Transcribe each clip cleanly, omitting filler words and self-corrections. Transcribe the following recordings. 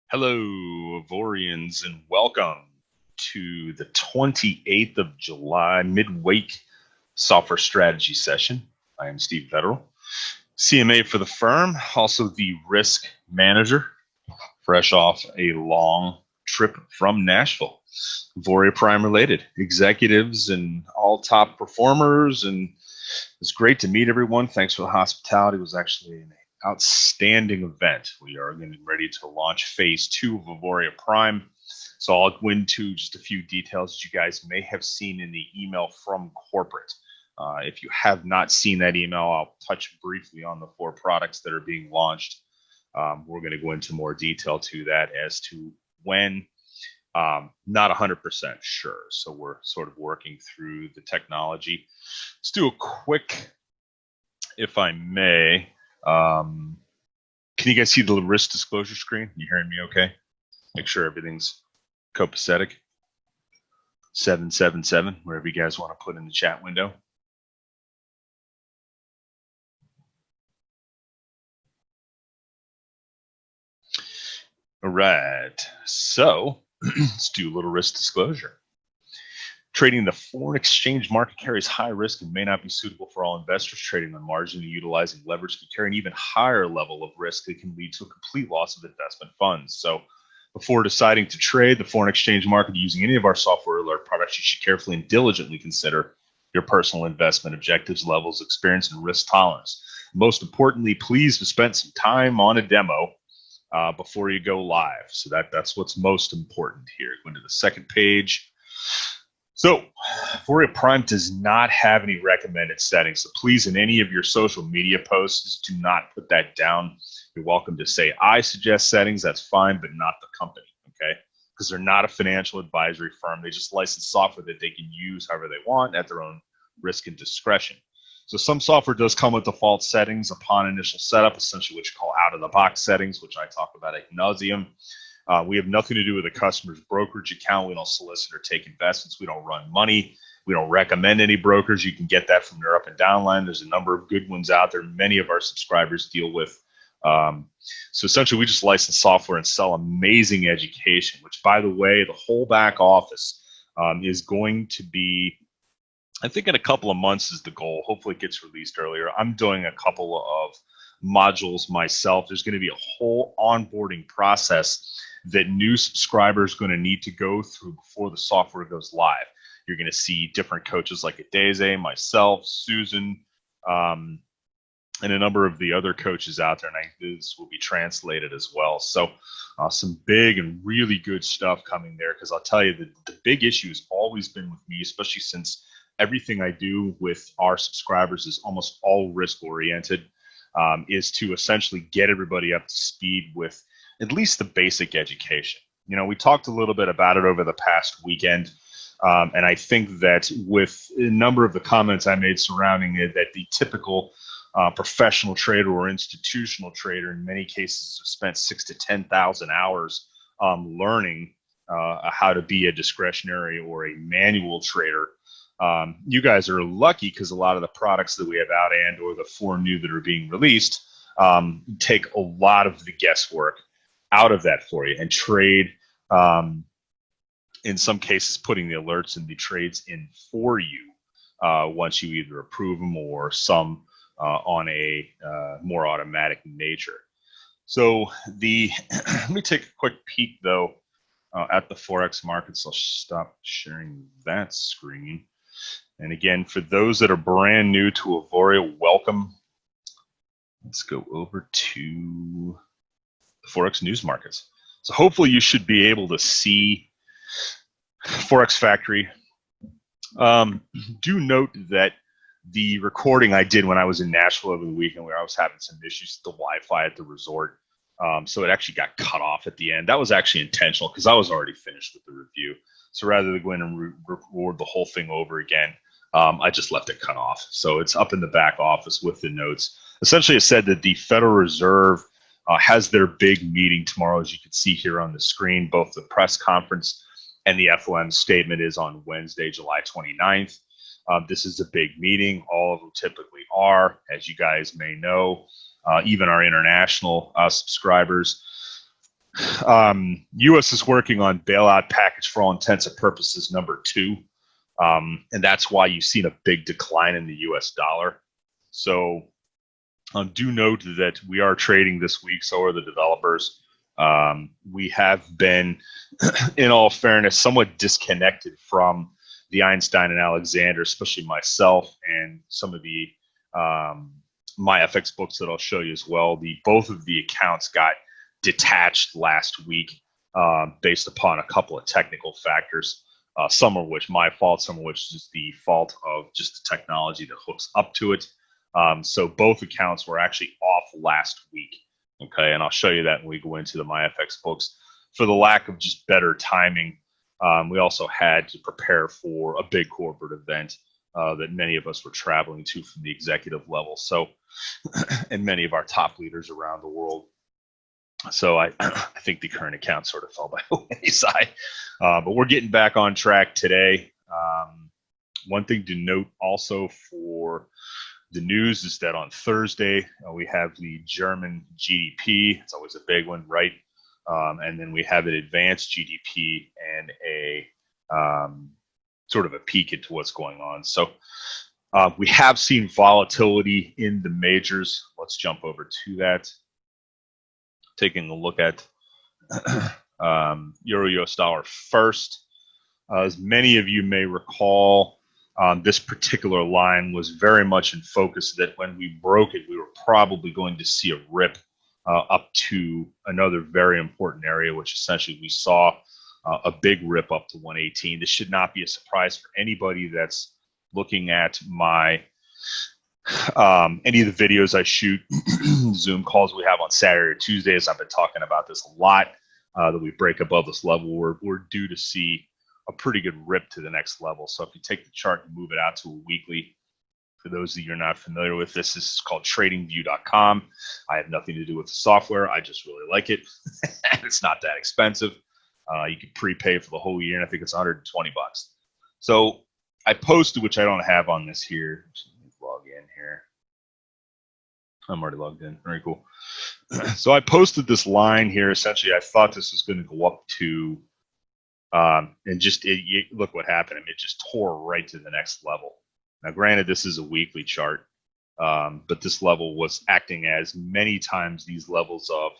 Hello, Auvorians, and welcome to the 28th of July Midweek Software Strategy Session. I am Steve Federal, CMA for the firm, also the risk manager, fresh off a long trip from Nashville. Auvoria Prime related executives and all top performers, and it's great to meet everyone. Thanks for the hospitality. It was actually an outstanding event. We are getting ready to launch phase 2 of Auvoria Prime. So I'll go into just a few details that you guys may have seen in the email from corporate. If you have not seen that email, I'll touch briefly on the 4 products that are being launched. We're going to go into more detail to that as to when. Not 100% sure. So we're sort of working through the technology. Let's do a quick, if I may, can you guys see the risk disclosure screen? You hearing me okay? Make sure everything's copacetic. 777, wherever you guys want to put in the chat window. All right, so let's do a little risk disclosure. Trading the foreign exchange market carries high risk and may not be suitable for all investors. Trading on margin and utilizing leverage can carry an even higher level of risk that can lead to a complete loss of investment funds. So before deciding to trade the foreign exchange market using any of our software alert products, you should carefully and diligently consider your personal investment objectives, levels, experience, and risk tolerance. Most importantly, please spend some time on a demo before you go live. So that's what's most important here. Go into the second page. So Auvoria Prime does not have any recommended settings. So please, in any of your social media posts, do not put that down. You're welcome to say, I suggest settings. That's fine, but not the company, okay? Because they're not a financial advisory firm. They just license software that they can use however they want at their own risk and discretion. So some software does come with default settings upon initial setup, essentially what you call out-of-the-box settings, which I talk about ad nauseum. We have nothing to do with a customer's brokerage account. We don't solicit or take investments. We don't run money. We don't recommend any brokers. You can get that from their up and down line. There's a number of good ones out there. Many of our subscribers deal with. So essentially, we just license software and sell amazing education, which, by the way, the whole back office is going to be, I think in a couple of months is the goal. Hopefully it gets released earlier. I'm doing a couple of modules myself. There's going to be a whole onboarding process that new subscribers are going to need to go through before the software goes live. You're going to see different coaches like Adeze, myself, Susan, and a number of the other coaches out there, and this will be translated as well. So some big and really good stuff coming there, because I'll tell you, the big issue has always been with me, especially since everything I do with our subscribers is almost all risk-oriented, is to essentially get everybody up to speed with at least the basic education. You know, we talked a little bit about it over the past weekend, and I think that with a number of the comments I made surrounding it, that the typical professional trader or institutional trader in many cases have spent 6,000 to 10,000 hours learning how to be a discretionary or a manual trader. You guys are lucky because a lot of the products that we have out and or the 4 new that are being released take a lot of the guesswork out of that for you and trade, in some cases, putting the alerts and the trades in for you once you either approve them or some on a more automatic nature. So let me take a quick peek though at the Forex markets. I'll stop sharing that screen. And again, for those that are brand new to Auvoria, welcome. Let's go over to the Forex news markets. So hopefully you should be able to see Forex Factory. Do note that the recording I did when I was in Nashville over the weekend, where I was having some issues with the Wi-Fi at the resort, so it actually got cut off at the end. That was actually intentional because I was already finished with the review. So rather than go in and record the whole thing over again, I just left it cut off. So it's up in the back office with the notes. Essentially, it said that the Federal Reserve has their big meeting tomorrow, as you can see here on the screen, both the press conference and the FOM statement is on Wednesday, July 29th. This is a big meeting. All of them typically are, as you guys may know, even our international subscribers. U.S. is working on bailout package for all intents and purposes #2. And that's why you've seen a big decline in the U.S. dollar. So do note that we are trading this week, so are the developers. We have been, in all fairness, somewhat disconnected from the Einstein and Alexander, especially myself and some of the my FX books that I'll show you as well. Both of the accounts got detached last week based upon a couple of technical factors, some of which my fault, some of which is the fault of just the technology that hooks up to it. So both accounts were actually off last week. Okay, and I'll show you that when we go into the MyFX books. For the lack of just better timing, we also had to prepare for a big corporate event that many of us were traveling to from the executive level. So, and many of our top leaders around the world. So I think the current account sort of fell by the wayside. But we're getting back on track today. One thing to note also for the news is that on Thursday, we have the German GDP. It's always a big one, right? And then we have an advanced GDP and a sort of a peek into what's going on. So we have seen volatility in the majors. Let's jump over to that. Taking a look at Euro-US dollar first. As many of you may recall, this particular line was very much in focus that when we broke it, we were probably going to see a rip up to another very important area, which essentially we saw a big rip up to 118. This should not be a surprise for anybody that's looking at my any of the videos I shoot, Zoom calls we have on Saturday or Tuesdays. I've been talking about this a lot, that we break above this level. We're due to see a pretty good rip to the next level. So if you take the chart and move it out to a weekly, for those of you who are not familiar with this is called tradingview.com. I have nothing to do with the software. I just really like it. It's not that expensive. You can prepay for the whole year, and I think it's 120 bucks. So I posted, which I don't have on this here. Log in here. I'm already logged in. Very cool. So I posted this line here. Essentially, I thought this was going to go up to, and just look what happened. I mean, it just tore right to the next level. Now, granted, this is a weekly chart, but this level was acting as many times these levels of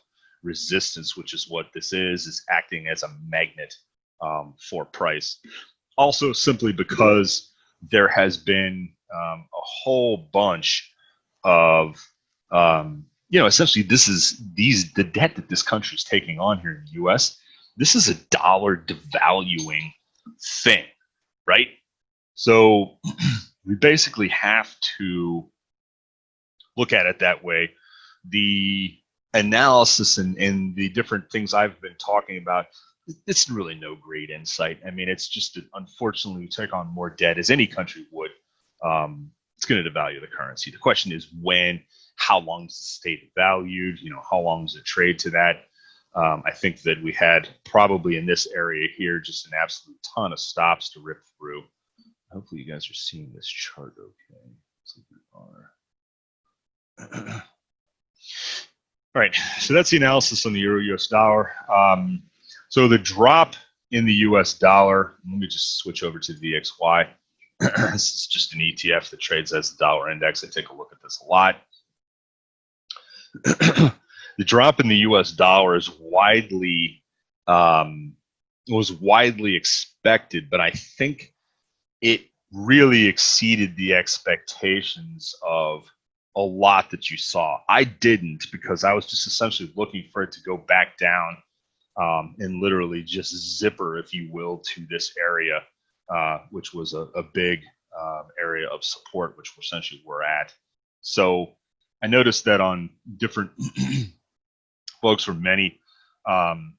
resistance, which is what this is acting as a magnet for price. Also, simply because there has been a whole bunch of, essentially the debt that this country is taking on here in the U.S. This is a dollar devaluing thing, right? So we basically have to look at it that way. The analysis and the different things I've been talking about, it's really no great insight. I mean, it's just that unfortunately we take on more debt as any country would. It's going to devalue the currency. The question is when, how long does it stay devalued? How long does it trade to that? I think that we had probably in this area here just an absolute ton of stops to rip through. Hopefully you guys are seeing this chart okay. Looks like we are. All right, so that's the analysis on the Euro-US dollar. So the drop in the US dollar, let me just switch over to the DXY. This is just an ETF that trades as the dollar index. I take a look at this a lot. The drop in the US dollar is was widely expected, but I think it really exceeded the expectations of a lot that you saw. I didn't, because I was just essentially looking for it to go back down and literally just zipper, if you will, to this area, which was a big area of support, which essentially we're at. So I noticed that on different folks from many, and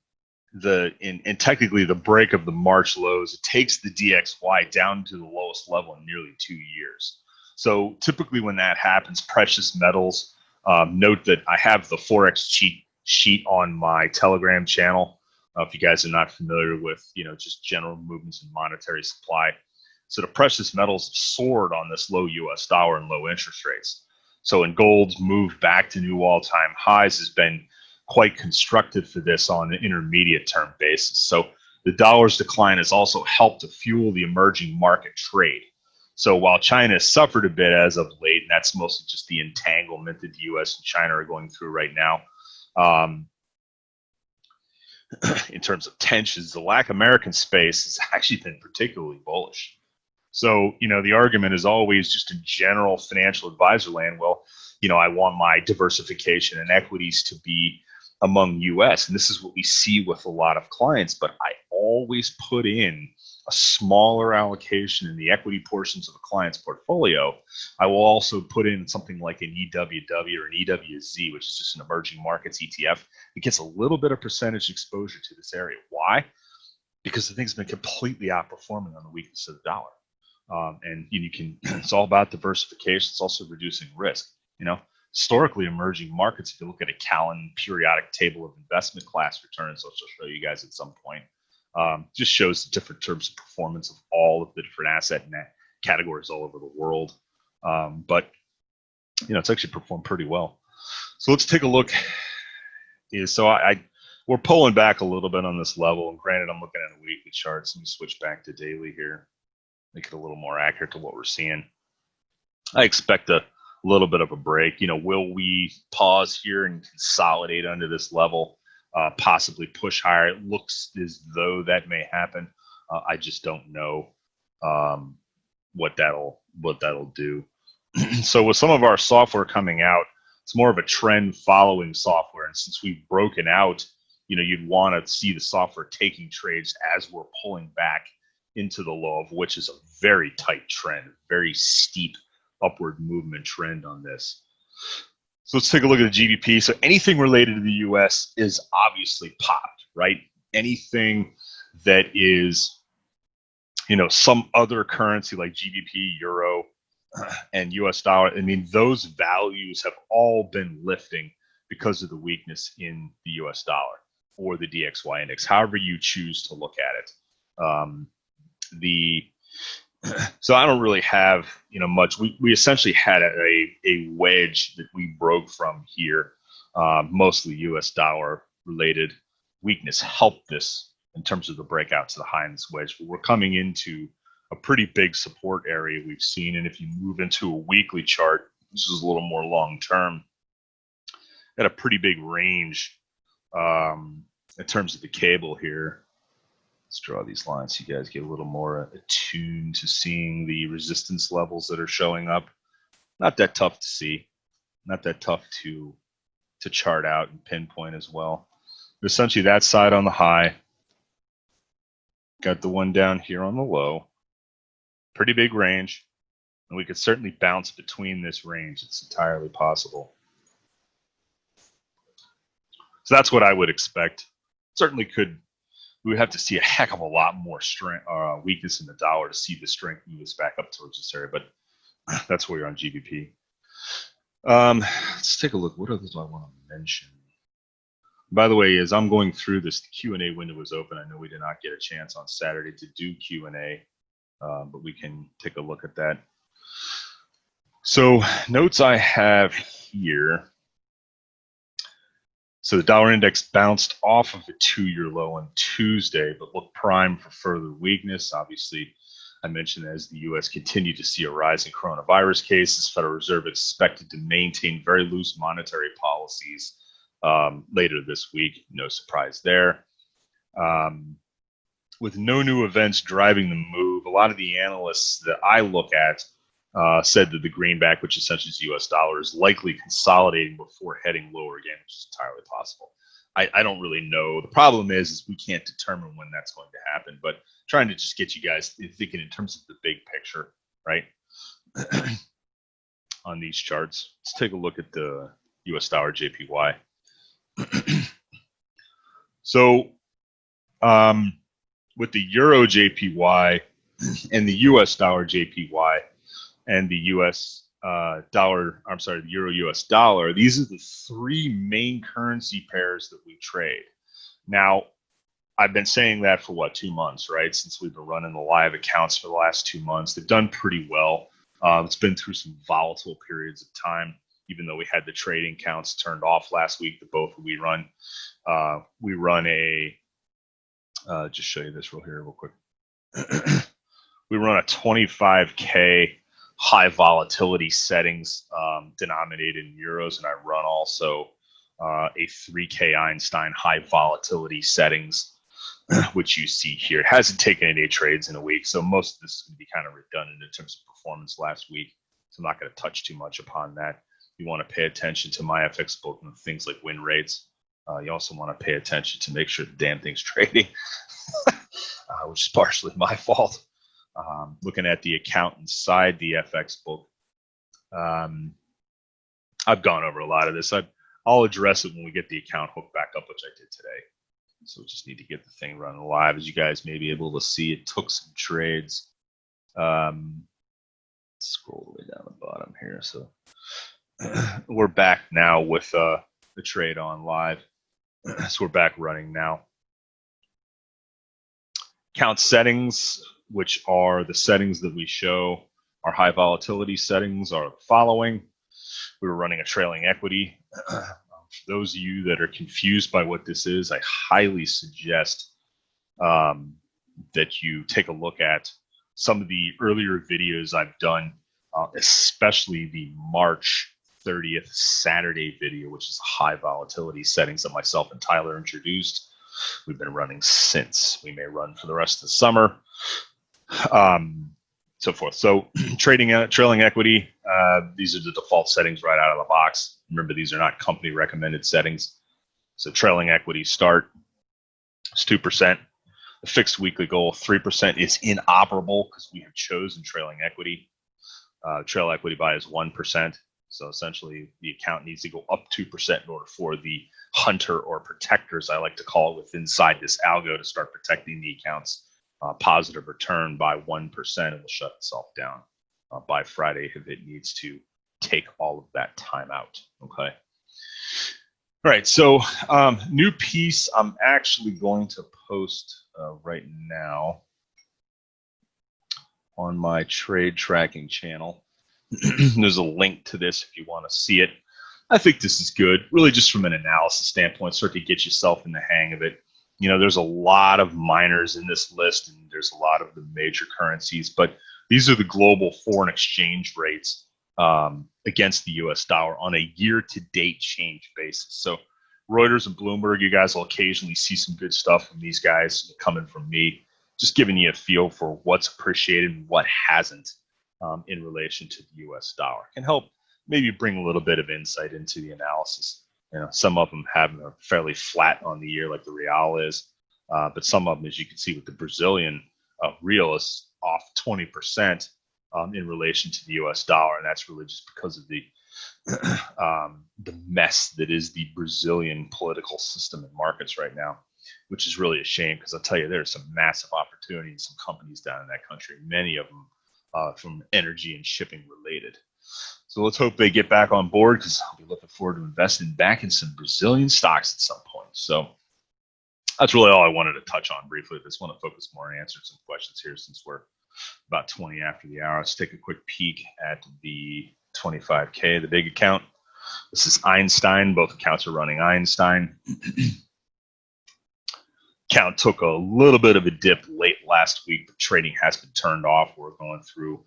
technically the break of the March lows, it takes the DXY down to the lowest level in nearly 2 years. So typically when that happens, precious metals, note that I have the Forex cheat sheet on my Telegram channel. If you guys are not familiar with, just general movements in monetary supply. So the precious metals have soared on this low US dollar and low interest rates. So when gold's moved back to new all-time highs has been quite constructive for this on an intermediate term basis. So the dollar's decline has also helped to fuel the emerging market trade. So while China has suffered a bit as of late, and that's mostly just the entanglement that the U.S. and China are going through right now, in terms of tensions, the Latin American space has actually been particularly bullish. So, the argument is always just in general financial advisor land. Well, I want my diversification and equities to be among U.S. And this is what we see with a lot of clients, but I always put in a smaller allocation in the equity portions of a client's portfolio. I will also put in something like an EWW or an EWZ, which is just an emerging markets ETF. It gets a little bit of percentage exposure to this area. Why? Because the thing's been completely outperforming on the weakness of the dollar. And it's all about diversification. It's also reducing risk. Historically, emerging markets, if you look at a Callan periodic table of investment class returns, which I'll show you guys at some point, just shows the different terms of performance of all of the different asset categories all over the world. But it's actually performed pretty well. So let's take a look. We're pulling back a little bit on this level, and granted, I'm looking at a weekly chart. So let me switch back to daily here, make it a little more accurate to what we're seeing. I expect a little bit of a break. Will we pause here and consolidate under this level? Possibly push higher. It looks as though that may happen. I just don't know what that'll do. So with some of our software coming out, it's more of a trend following software. And since we've broken out, you'd want to see the software taking trades as we're pulling back into the low, of which is a very tight trend, very steep upward movement trend on this. So let's take a look at the GDP. So anything related to the U.S. is obviously popped, right? Anything that is, some other currency like GBP, Euro, and U.S. dollar. I mean, those values have all been lifting because of the weakness in the U.S. dollar or the DXY index, however you choose to look at it. So I don't really have much. We essentially had a wedge that we broke from here, mostly U.S. dollar related weakness helped this in terms of the breakout to the high in this wedge. But we're coming into a pretty big support area we've seen, and if you move into a weekly chart, this is a little more long term. Got a pretty big range in terms of the cable here. Let's draw these lines so you guys get a little more attuned to seeing the resistance levels that are showing up. Not that tough to see, not that tough to chart out and pinpoint as well. But essentially that side on the high, got the one down here on the low, pretty big range, and we could certainly bounce between this range. It's entirely possible. So that's what I would expect. Certainly could. We would have to see a heck of a lot more strength, weakness in the dollar to see the strength move us back up towards this area, but that's where you're on GBP. Let's take a look. What others do I want to mention? By the way, as I'm going through this, the Q&A window was open. I know we did not get a chance on Saturday to do Q&A, but we can take a look at that. So notes I have here. So the dollar index bounced off of the 2-year low on Tuesday, but looked primed for further weakness. Obviously, I mentioned as the U.S. continued to see a rise in coronavirus cases, Federal Reserve expected to maintain very loose monetary policies later this week. No surprise there. With no new events driving the move, a lot of the analysts that I look at said that the greenback, which essentially is the U.S. dollar, is likely consolidating before heading lower again, which is entirely possible. I don't really know. The problem is we can't determine when that's going to happen, but trying to just get you guys thinking in terms of the big picture, right? On these charts. Let's take a look at the U.S. dollar JPY. So with the Euro JPY and the U.S. dollar JPY, and the U.S. dollar, I'm sorry, the Euro U.S. dollar, these are the three main currency pairs that we trade. Now, I've been saying that for what, 2 months, right? Since we've been running the live accounts for the last 2 months, they've done pretty well. It's been through some volatile periods of time, even though we had the trading counts turned off last week. The both we run a just show you this real quick. We run a 25K high volatility settings denominated in euros, and I run also a 3K Einstein high volatility settings, which you see here. It hasn't taken any trades in a week, so most of this is going to be kind of redundant in terms of performance last week. So I'm not going to touch too much upon that. You want to pay attention to my FX book and things like win rates. You also want to pay attention to make sure the damn thing's trading, which is partially my fault. Looking at the account inside the FX book, I've gone over a lot of this. I'll address it when we get the account hooked back up, which I did today. So we just need to get the thing running live. As you guys may be able to see, it took some trades. Scroll all the way down the bottom here. So we're back now with the trade on live. So we're back running now. Account settings, which are the settings that we show, our high volatility settings, are the following. We were running a trailing equity. For those of you that are confused by what this is, I highly suggest that you take a look at some of the earlier videos I've done, especially the March 30th Saturday video, which is high volatility settings that myself and Tyler introduced. We've been running since. We may run for the rest of the summer, so forth. So trailing equity, these are the default settings right out of the box. Remember, these are not company recommended settings. So trailing equity start is 2%. The fixed weekly goal, 3%, is inoperable because we have chosen trailing equity. Trail equity buy is 1%. So essentially, the account needs to go up 2% in order for the hunter or protectors, I like to call it, within inside this algo to start protecting the account's positive return by 1%. It will shut itself down by Friday if it needs to take all of that time out. Okay. All right. So new piece I'm actually going to post right now on my trade tracking channel. There's a link to this if you want to see it. I think this is good, really just from an analysis standpoint, start to get yourself in the hang of it. You know, there's a lot of minors in this list, and there's a lot of the major currencies, but these are the global foreign exchange rates against the US dollar on a year-to-date change basis. So Reuters and Bloomberg, you guys will occasionally see some good stuff from these guys coming from me, just giving you a feel for what's appreciated and what hasn't in relation to the US dollar. Can help maybe bring a little bit of insight into the analysis. You know, some of them have are fairly flat on the year, like the real is, but some of them, as you can see with the Brazilian real, is off 20% in relation to the US dollar, and that's really just because of the mess that is the Brazilian political system and markets right now, which is really a shame because I'll tell you, there's some massive opportunities, some companies down in that country, many of them from energy and shipping related. So let's hope they get back on board, because I'll be looking forward to investing back in some Brazilian stocks at some point. So that's really all I wanted to touch on briefly. I just want to focus more and answer some questions here since we're about 20 after the hour. Let's take a quick peek at the 25K, the big account. This is Einstein. Both accounts are running Einstein. Account took a little bit of a dip late last week, but trading has been turned off. We're going through,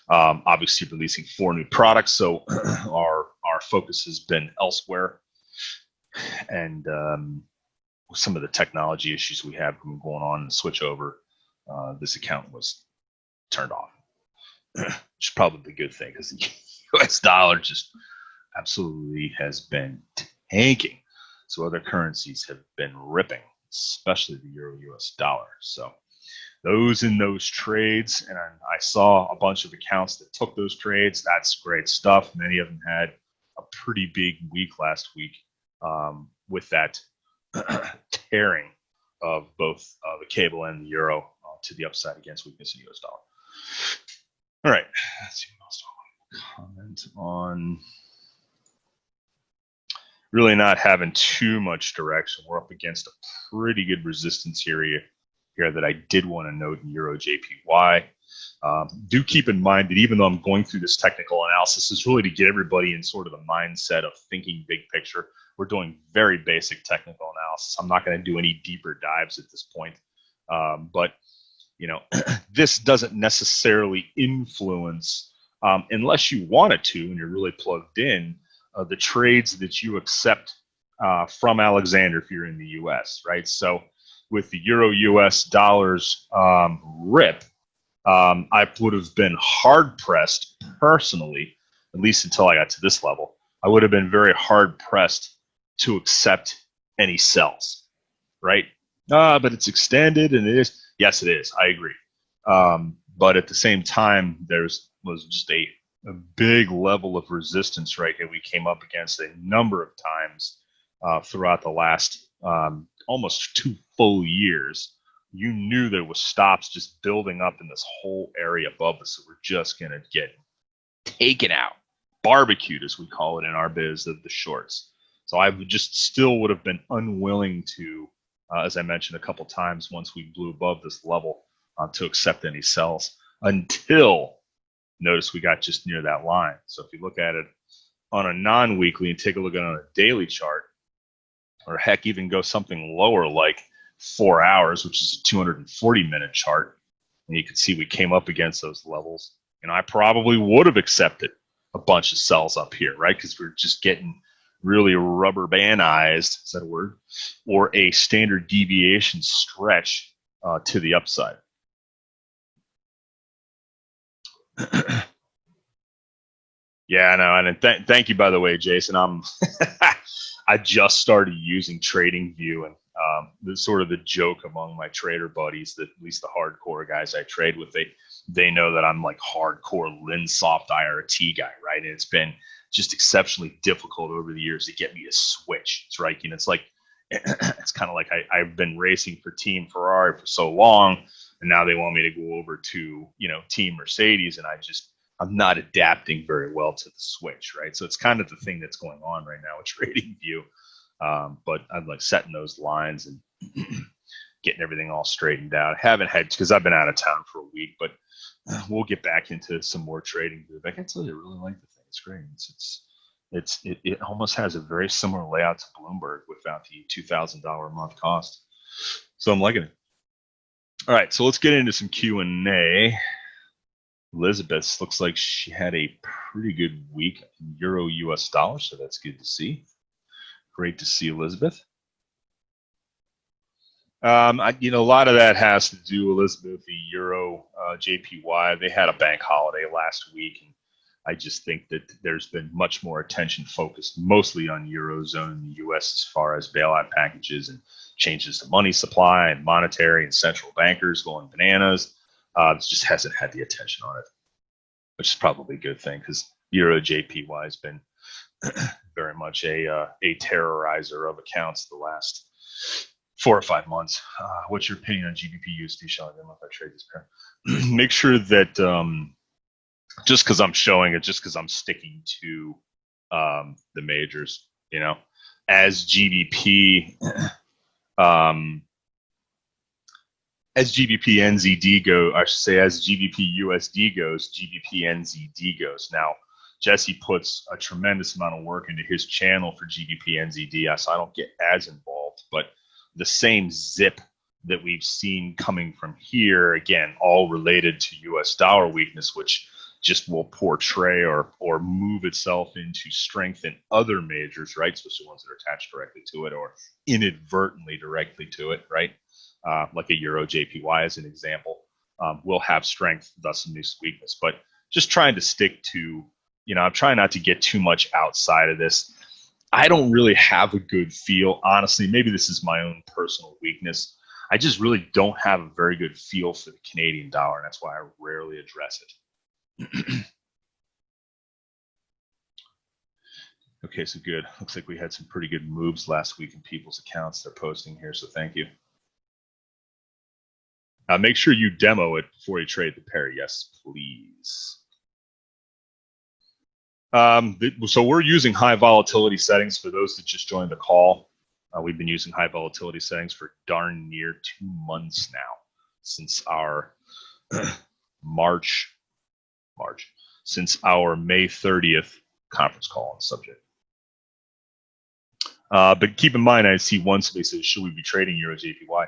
obviously, releasing 4 new products, so our focus has been elsewhere. And some of the technology issues we have going on and switch over, this account was turned off, which is probably a good thing because the US dollar just absolutely has been tanking. So other currencies have been ripping, especially the Euro US dollar. So those in those trades, and I saw a bunch of accounts that took those trades. That's great stuff. Many of them had a pretty big week last week with that tearing of both the cable and the euro to the upside against weakness in the US dollar. All right, let's see what else I want to comment on. really not having too much direction. We're up against a pretty good resistance area here that I did want to note in Euro JPY. Do keep in mind that even though I'm going through this technical analysis, it's really to get everybody in sort of the mindset of thinking big picture. We're doing very basic technical analysis. I'm not going to do any deeper dives at this point. But, you know, this doesn't necessarily influence, unless you want it to and you're really plugged in, the trades that you accept from Alexander if you're in the U.S., right? So with the Euro US dollars rip, I would have been hard pressed personally, at least until I got to this level. I would have been very hard pressed to accept any sells, right? But it's extended and it is. Yes, it is. I agree. But at the same time, was just a big level of resistance right here we came up against a number of times throughout the last almost 2 full years. You knew there was stops just building up in this whole area above us that were just going to get taken out, barbecued, as we call it in our biz, of the shorts. So I would have been unwilling to, as I mentioned a couple times, once we blew above this level, to accept any sells until, notice we got just near that line. So if you look at it on a non-weekly and take a look at it on a daily chart, or heck, even go something lower like 4 hours, which is a 240-minute chart, and you can see we came up against those levels. And I probably would have accepted a bunch of sells up here, right? Because we're just getting really rubber bandized, is that a word? Or a standard deviation stretch to the upside. Yeah, no, and thank you, by the way, Jason. I just started using TradingView, and the sort of the joke among my trader buddies, that at least the hardcore guys I trade with, they know that I'm like hardcore Linsoft IRT guy, right? And it's been just exceptionally difficult over the years to get me to switch. It's right, it's like it's kind of like I've been racing for Team Ferrari for so long, and now they want me to go over to Team Mercedes, and I'm not adapting very well to the switch, right? So it's kind of the thing that's going on right now with TradingView. But I'm like setting those lines and getting everything all straightened out. I haven't had, because I've been out of town for a week, but we'll get back into some more TradingView. I can tell you, I really like the thing. It's great. It almost has a very similar layout to Bloomberg without the $2,000 a month cost. So I'm liking it. All right, so let's get into some Q&A. Elizabeth looks like she had a pretty good week in Euro US dollar, so that's good to see. Great to see, Elizabeth. A lot of that has to do, Elizabeth, the Euro JPY. They had a bank holiday last week, and I just think that there's been much more attention focused mostly on Eurozone and the US as far as bailout packages and changes to money supply and monetary and central bankers going bananas. It just hasn't had the attention on it, which is probably a good thing because Euro JPY has been very much a terrorizer of accounts the last 4 or 5 months. What's your opinion on GBP USD, Sean? I don't know if I trade this pair. Make sure that just because I'm showing it, just because I'm sticking to the majors, as GBP NZD go, I should say, as GBP USD goes, GBP NZD goes. Now, Jesse puts a tremendous amount of work into his channel for GBP NZD, so I don't get as involved, but the same zip that we've seen coming from here, again, all related to US dollar weakness, which just will portray or move itself into strength in other majors, right? Especially ones that are attached directly to it or inadvertently directly to it, right? Like a Euro JPY as an example, will have strength, thus induce weakness. But just trying to stick to, I'm trying not to get too much outside of this. I don't really have a good feel, honestly. Maybe this is my own personal weakness. I just really don't have a very good feel for the Canadian dollar, and that's why I rarely address it. Okay, so good. Looks like we had some pretty good moves last week in people's accounts they're posting here, so thank you. Make sure you demo it before you trade the pair. Yes, please. So we're using high volatility settings for those that just joined the call. We've been using high volatility settings for darn near 2 months now, since our March, since our May 30th conference call on the subject. But keep in mind, I see one somebody says, should we be trading Euro JPY?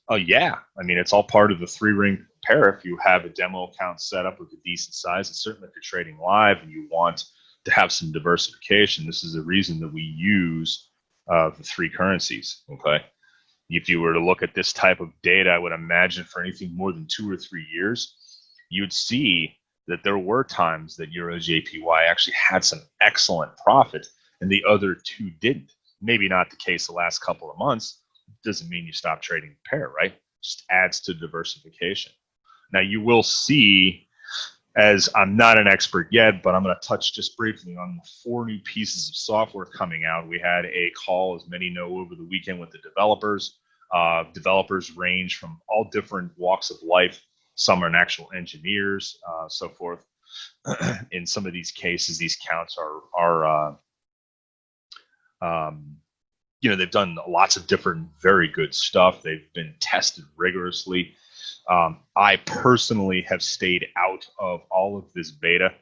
Oh, yeah. I mean, it's all part of the 3-ring pair. If you have a demo account set up with a decent size, and certainly if you're trading live and you want to have some diversification, this is the reason that we use the 3 currencies. Okay. If you were to look at this type of data, I would imagine for anything more than 2 or 3 years, you'd see that there were times that Euro JPY actually had some excellent profit and the other 2 didn't. Maybe not the case the last couple of months. Doesn't mean you stop trading the pair, right? Just adds to diversification. Now you will see, as I'm not an expert yet, but I'm going to touch just briefly on the 4 new pieces of software coming out. We had a call, as many know, over the weekend with the developers. Developers range from all different walks of life. Some are actual engineers, so forth. In some of these cases, these accounts are they've done lots of different very good stuff. They've been tested rigorously. I personally have stayed out of all of this beta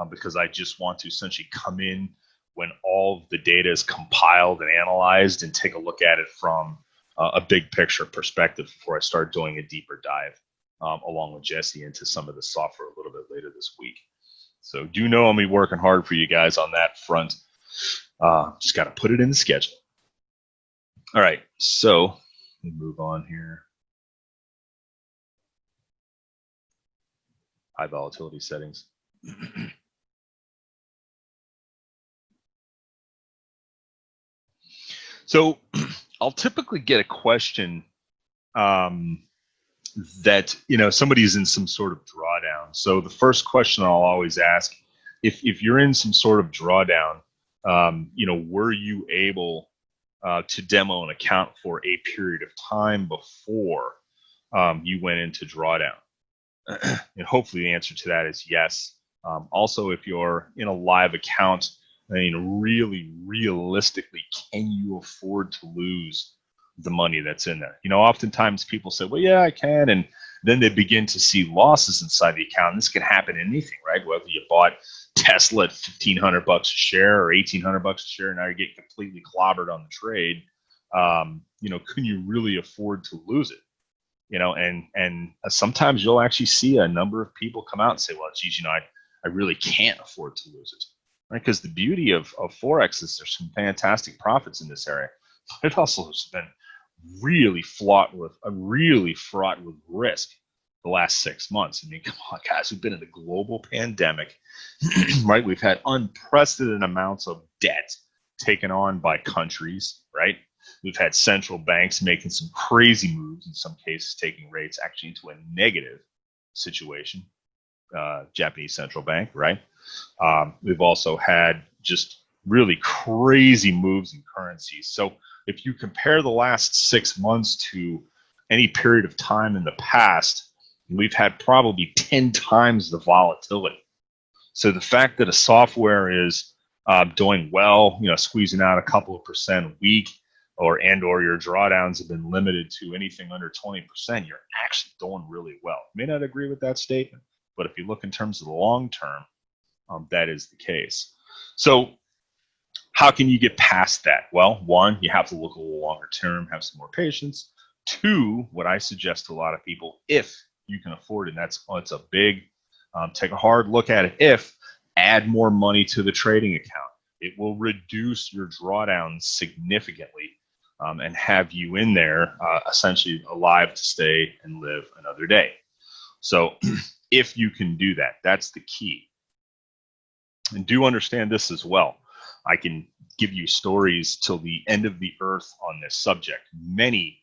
because I just want to essentially come in when all of the data is compiled and analyzed and take a look at it from a big picture perspective before I start doing a deeper dive along with Jesse into some of the software a little bit later this week. So do know I'll be working hard for you guys on that front. Just got to put it in the schedule. All right, so let me move on here. High volatility settings. So I'll typically get a question that, somebody's in some sort of drawdown. So the first question I'll always ask, if you're in some sort of drawdown, were you able to demo an account for a period of time before you went into drawdown? And hopefully the answer to that is yes. Also, if you're in a live account, really realistically, can you afford to lose the money that's in there? Oftentimes people say, well, yeah, I can. And then they begin to see losses inside the account. This can happen in anything, right? Whether you bought Tesla at $1,500 a share or $1,800 a share, now you're getting completely clobbered on the trade. Can you really afford to lose it? And sometimes you'll actually see a number of people come out and say, well, geez, I really can't afford to lose it, right? Because the beauty of Forex is there's some fantastic profits in this area, but it also has been really fraught with risk the last 6 months. I mean, come on, guys, we've been in a global pandemic, right? We've had unprecedented amounts of debt taken on by countries, right? We've had central banks making some crazy moves, in some cases taking rates actually into a negative situation. Japanese central bank, right? We've also had just really crazy moves in currencies. So if you compare the last 6 months to any period of time in the past, we've had probably 10 times the volatility. So the fact that a software is doing well, squeezing out a couple of percent a week, or your drawdowns have been limited to anything under 20%, you're actually doing really well. You may not agree with that statement, but if you look in terms of the long term, that is the case. So how can you get past that? Well, one, you have to look a little longer term, have some more patience. Two, what I suggest to a lot of people, if you can afford it, and it's a big, take a hard look at it, add more money to the trading account. It will reduce your drawdowns significantly and have you in there essentially alive to stay and live another day. So if you can do that, that's the key. And do understand this as well. I can give you stories till the end of the earth on this subject. Many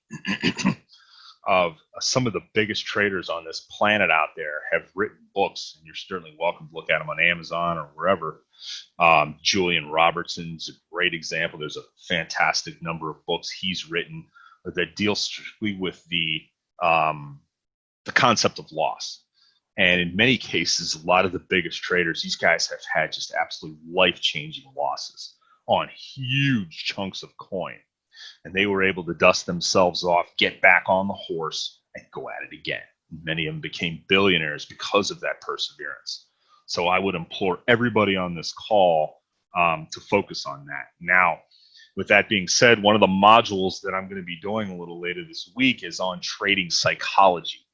of some of the biggest traders on this planet out there have written books, and you're certainly welcome to look at them on Amazon or wherever. Julian Robertson's a great example. There's a fantastic number of books he's written that deal strictly with the concept of loss. And in many cases, a lot of the biggest traders, these guys have had just absolutely life-changing losses on huge chunks of coin. And they were able to dust themselves off, get back on the horse, and go at it again. Many of them became billionaires because of that perseverance. So I would implore everybody on this call to focus on that. Now, with that being said, one of the modules that I'm going to be doing a little later this week is on trading psychology.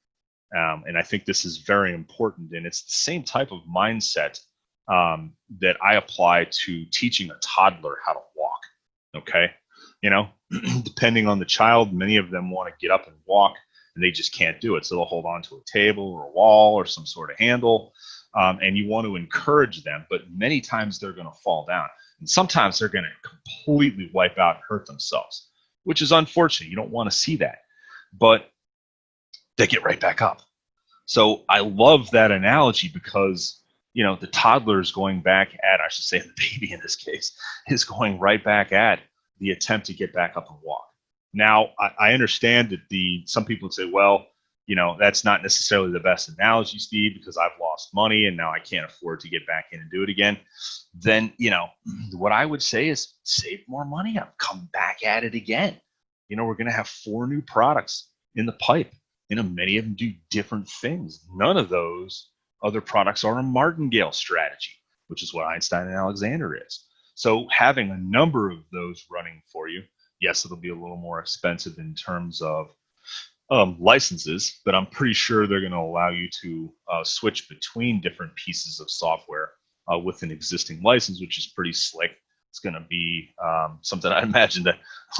And I think this is very important. And it's the same type of mindset that I apply to teaching a toddler how to walk. Okay. You know, depending on the child, many of them want to get up and walk and they just can't do it. So they'll hold on to a table or a wall or some sort of handle. And you want to encourage them, but many times they're going to fall down. And sometimes they're going to completely wipe out and hurt themselves, which is unfortunate. You don't want to see that. But they get right back up. So I love that analogy because, you know, the toddler is going back at, I should say the baby in this case, is going right back at the attempt to get back up and walk. Now, I understand that some people would say, well, you know, that's not necessarily the best analogy, Steve, because I've lost money and now I can't afford to get back in and do it again. Then, you know, what I would say is save more money up, come back at it again. You know, we're going to have 4 new products in the pipe. You know, many of them do different things. None of those other products are a martingale strategy, which is what Einstein and Alexander is. So having a number of those running for you, yes, it'll be a little more expensive in terms of licenses, but I'm pretty sure they're going to allow you to switch between different pieces of software with an existing license, which is pretty slick. It's going to be something I imagine that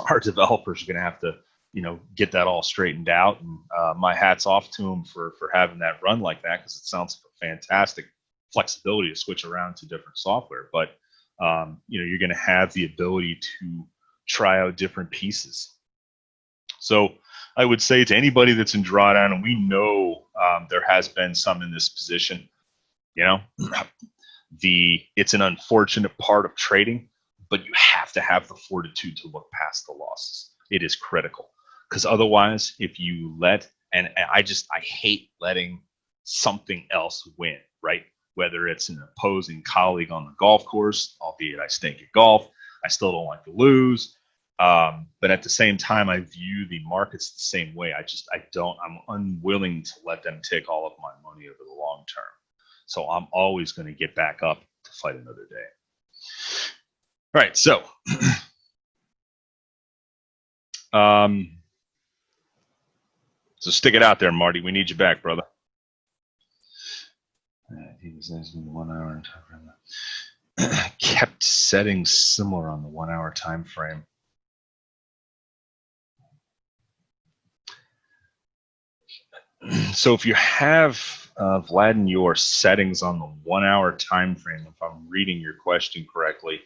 our developers are going to have to, you know, get that all straightened out. And my hat's off to them for having that run like that, because it sounds like a fantastic flexibility to switch around to different software. But you know, you're going to have the ability to try out different pieces. So I would say to anybody that's in drawdown, and we know there has been some in this position, you know, it's an unfortunate part of trading, but you have to have the fortitude to look past the losses. It is critical, because otherwise, if you and I hate letting something else win, right? Whether it's an opposing colleague on the golf course, albeit I stink at golf, I still don't like to lose. But at the same time, I view the markets the same way. I'm unwilling to let them take all of my money over the long term. So I'm always going to get back up to fight another day. All right. So, so stick it out there, Marty. We need you back, brother. He was asking the 1 hour time frame. Kept settings similar on the 1 hour time frame. So if you have Vlad in your settings on the 1 hour time frame, if I'm reading your question correctly,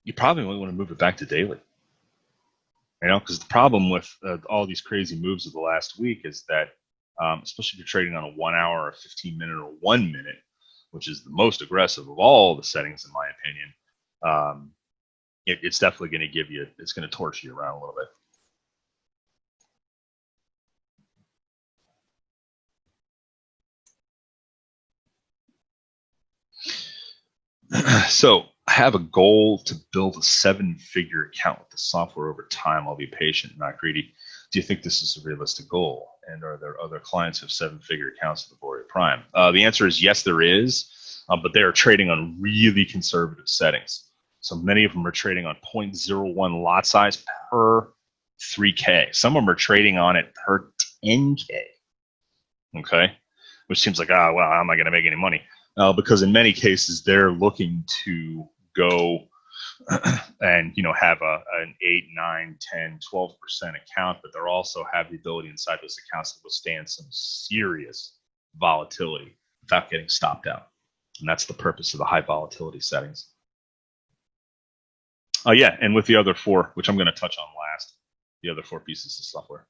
you probably want to move it back to daily. You know, because the problem with all these crazy moves of the last week is that, especially if you're trading on a 1 hour, or 15 minute, or 1 minute, which is the most aggressive of all the settings, in my opinion, it's definitely going to it's going to torch you around a little bit. So I have a goal to build a 7-figure account with the software over time. I'll be patient, not greedy. Do you think this is a realistic goal? And are there other clients who have 7-figure accounts with Auvoria Prime? The answer is yes, there is, but they are trading on really conservative settings. So many of them are trading on 0.01 lot size per 3K. Some of them are trading on it per 10K. Okay, which seems like, well, how am I going to make any money? Because in many cases they're looking to go and, you know, have an 8, 9, 10, 12% account, but they're also have the ability inside those accounts to withstand some serious volatility without getting stopped out. And that's the purpose of the high volatility settings. Yeah, and with the other 4, which I'm going to touch on last, the other 4 pieces of software.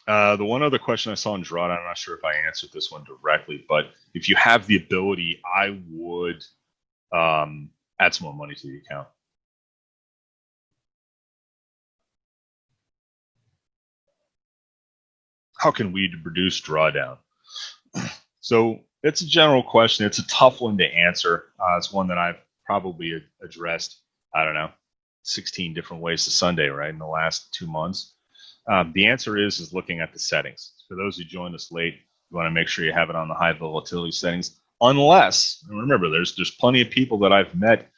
The one other question I saw in drawdown, I'm not sure if I answered this one directly, but if you have the ability, I would add some more money to the account. how can we reduce drawdown? So it's a general question. It's a tough one to answer. It's one that I've probably addressed, I don't know, 16 different ways to Sunday, right, in the last 2 months. The answer is looking at the settings. For those who joined us late, you want to make sure you have it on the high volatility settings. Unless, remember, there's plenty of people that I've met,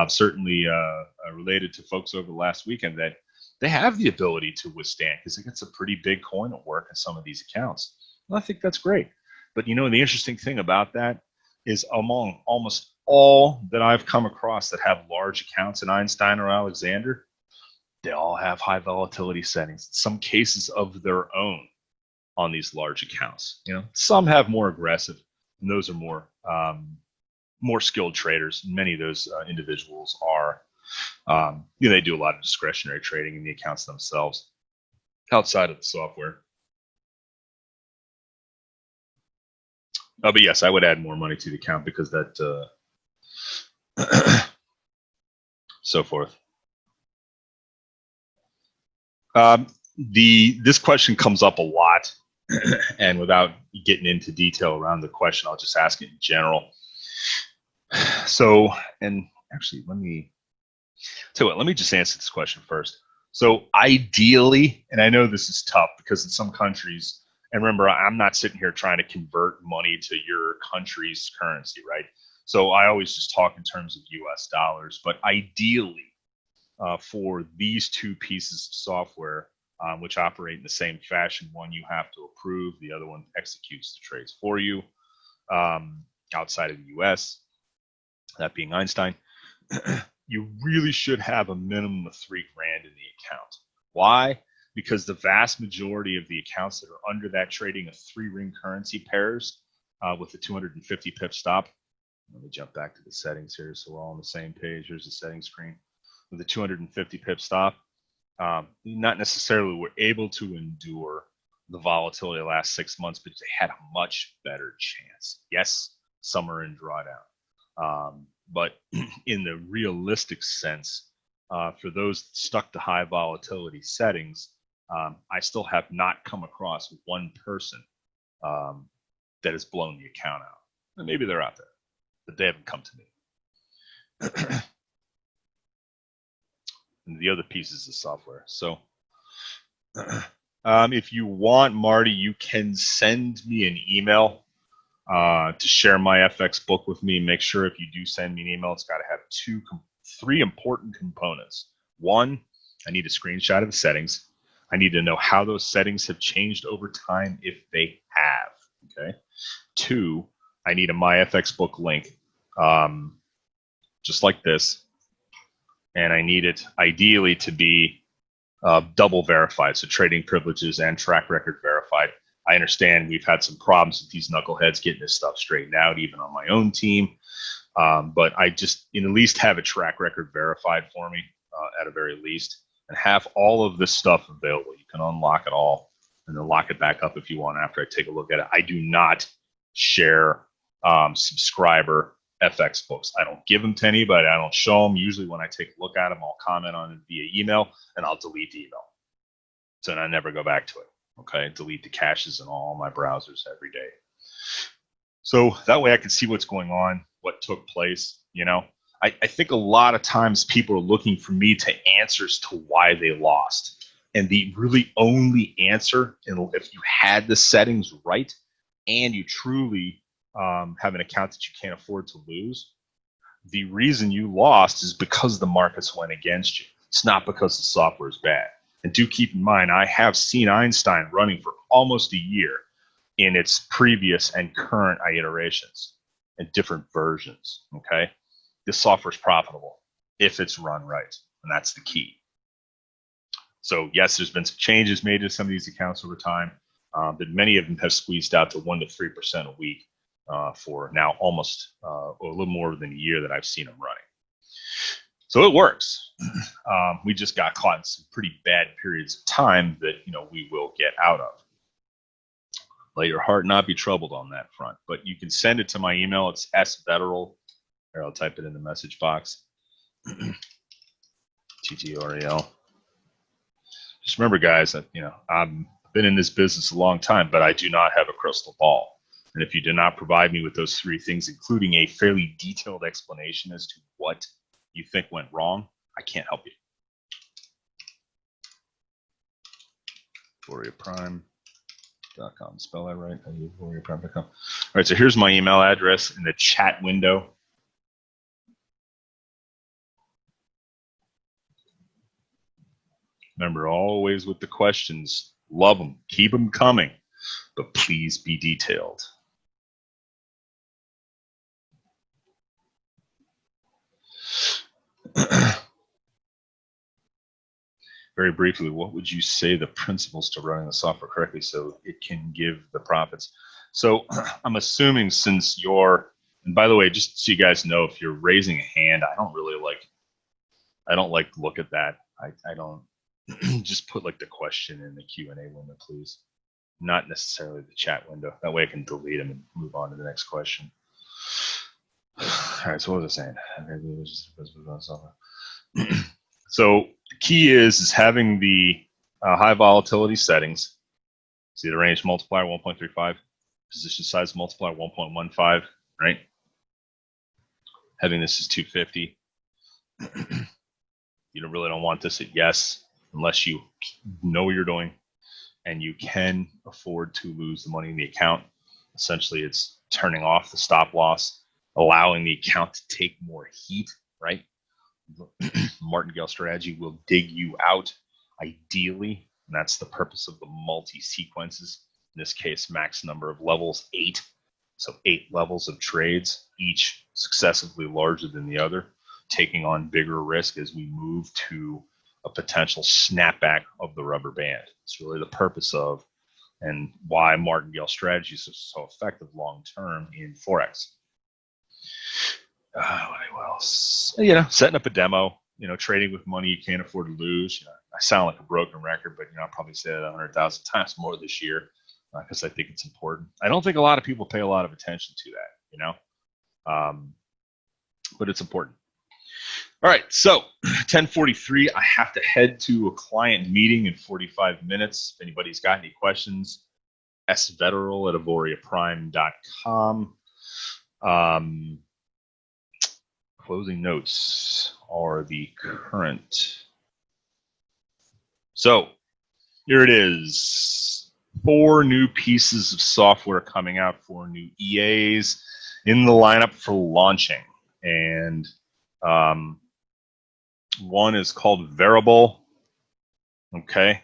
certainly related to folks over the last weekend, that they have the ability to withstand because it gets a pretty big coin at work in some of these accounts. And I think that's great. But the interesting thing about that is among almost all that I've come across that have large accounts in Einstein or Alexander, they all have high volatility settings, in some cases of their own on these large accounts. Some have more aggressive, and those are more skilled traders. Many of those individuals are, they do a lot of discretionary trading in the accounts themselves outside of the software. But yes, I would add more money to the account because that, so forth. This question comes up a lot, and without getting into detail around the question, I'll just ask it in general. So, and actually, let me just answer this question first. So ideally, and I know this is tough because in some countries, and remember, I'm not sitting here trying to convert money to your country's currency, right? So I always just talk in terms of US dollars. But ideally, for these two pieces of software, which operate in the same fashion, one you have to approve, the other one executes the trades for you, outside of the US, that being Einstein, you really should have a minimum of $3,000 in the account. Why? Because the vast majority of the accounts that are under that trading of 3-ring currency pairs with the 250 pip stop. Let me jump back to the settings here so we're all on the same page. Here's the settings screen. With the 250 pip stop, not necessarily were able to endure the volatility of the last 6 months, but they had a much better chance. Yes, some are in drawdown. But in the realistic sense, for those stuck to high volatility settings, I still have not come across one person that has blown the account out. And maybe they're out there, but they haven't come to me. And the other piece is the software. So if you want, Marty, you can send me an email to share my FX book with me. Make sure if you do send me an email, it's got to have 3 important components. 1, I need a screenshot of the settings. I need to know how those settings have changed over time if they have. Okay. 2, I need a MyFX book link, just like this, and I need it ideally to be double verified, so trading privileges and track record verified. I understand we've had some problems with these knuckleheads getting this stuff straightened out, even on my own team. But I just at least have a track record verified for me at a very least, and have all of this stuff available. You can unlock it all and then lock it back up if you want after I take a look at it. I do not share subscriber FX books. I don't give them to anybody. I don't show them. Usually when I take a look at them, I'll comment on it via email and I'll delete the email. So then I never go back to it. Okay, delete the caches in all my browsers every day. So that way I can see what's going on, what took place. I think a lot of times people are looking for me to answers to why they lost. And the really only answer, if you had the settings right and you truly have an account that you can't afford to lose, the reason you lost is because the markets went against you. It's not because the software is bad. And do keep in mind, I have seen Einstein running for almost a year in its previous and current iterations and different versions. Okay, this software is profitable if it's run right, and that's the key. So yes, there's been some changes made to some of these accounts over time, but many of them have squeezed out to 1 to 3% a week for now almost a little more than a year that I've seen them running. So it works. We just got caught in some pretty bad periods of time that we will get out of. Let your heart not be troubled on that front. But you can send it to my email. It's svetterl. Here, I'll type it in the message box. TTOREL. Just remember, guys, that I'm been in this business a long time, but I do not have a crystal ball. And if you do not provide me with those three things, including a fairly detailed explanation as to what you think went wrong, I can't help you. AuvoriaPrime.com. Spell that right? AuvoriaPrime.com. All right, so here's my email address in the chat window. Remember, always with the questions, love them, keep them coming, but please be detailed. Very briefly, what would you say the principles to running the software correctly so it can give the profits? So I'm assuming since you're, and by the way, just so you guys know, if you're raising a hand, I don't like look at that. I don't just put like the question in the Q&A window, please. Not necessarily the chat window. That way I can delete them and move on to the next question. All right, so what was I saying? So the key is having the high volatility settings. See the range multiplier 1.35, position size multiplier 1.15, right? Having this is 250. You really don't want this at yes unless you know what you're doing and you can afford to lose the money in the account. Essentially, it's turning off the stop loss, allowing the account to take more heat, right? Martingale strategy will dig you out, ideally, and that's the purpose of the multi-sequences. In this case, max number of levels, 8. So 8 levels of trades, each successively larger than the other, taking on bigger risk as we move to a potential snapback of the rubber band. It's really the purpose of and why martingale strategies are so effective long-term in Forex. What else? Setting up a demo, trading with money you can't afford to lose. I sound like a broken record, but I'll probably say that 100,000 times more this year because I think it's important. I don't think a lot of people pay a lot of attention to that, but it's important. All right, so 10:43, I have to head to a client meeting in 45 minutes. If anybody's got any questions, svederal@AuvoriaPrime.com. Closing notes are the current. So here it is. 4 new pieces of software coming out, 4 new EAs in the lineup for launching. And one is called Variable. Okay.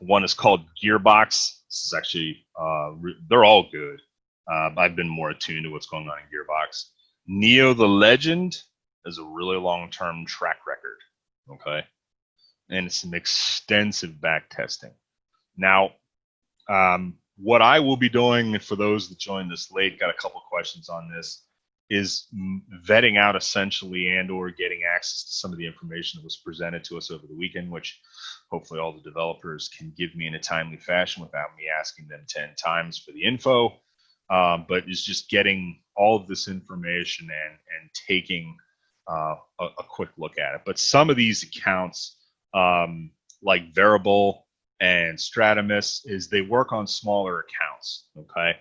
One is called Gearbox. This is actually, they're all good. I've been more attuned to what's going on in Gearbox. Neo the Legend is a really long-term track record. Okay. And it's some extensive back testing. Now, what I will be doing, for those that joined this late, got a couple questions on this, is vetting out essentially and or getting access to some of the information that was presented to us over the weekend, which hopefully all the developers can give me in a timely fashion without me asking them 10 times for the info. But it's just getting all of this information and taking a quick look at it. But some of these accounts, like Variable and Stratamus, is they work on smaller accounts, okay?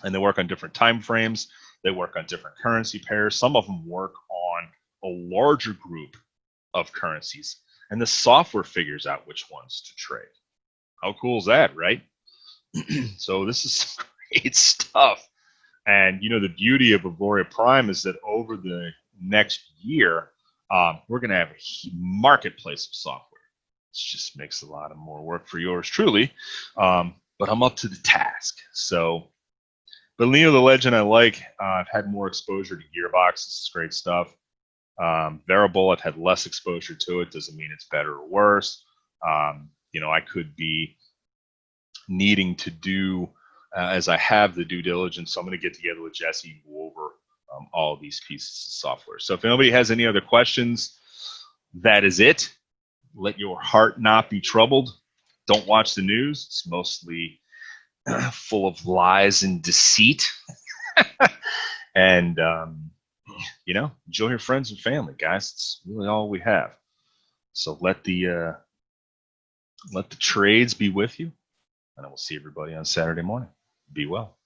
And they work on different time frames. They work on different currency pairs. Some of them work on a larger group of currencies. And the software figures out which ones to trade. How cool is that, right? So this is great stuff. And, the beauty of Auvoria Prime is that over the next year, we're going to have a marketplace of software. It just makes a lot of more work for yours truly. But I'm up to the task. So, but Neo the Legend I like. I've had more exposure to Gearbox. This is great stuff. Variable, I've had less exposure to it. Doesn't mean it's better or worse. I could be needing to do, as I have the due diligence, so I'm going to get together with Jesse and go over all of these pieces of software. So if anybody has any other questions, that is it. Let your heart not be troubled. Don't watch the news. It's mostly full of lies and deceit. And, enjoy your friends and family, guys. It's really all we have. So let the Let the trades be with you, and I will see everybody on Saturday morning. Be well.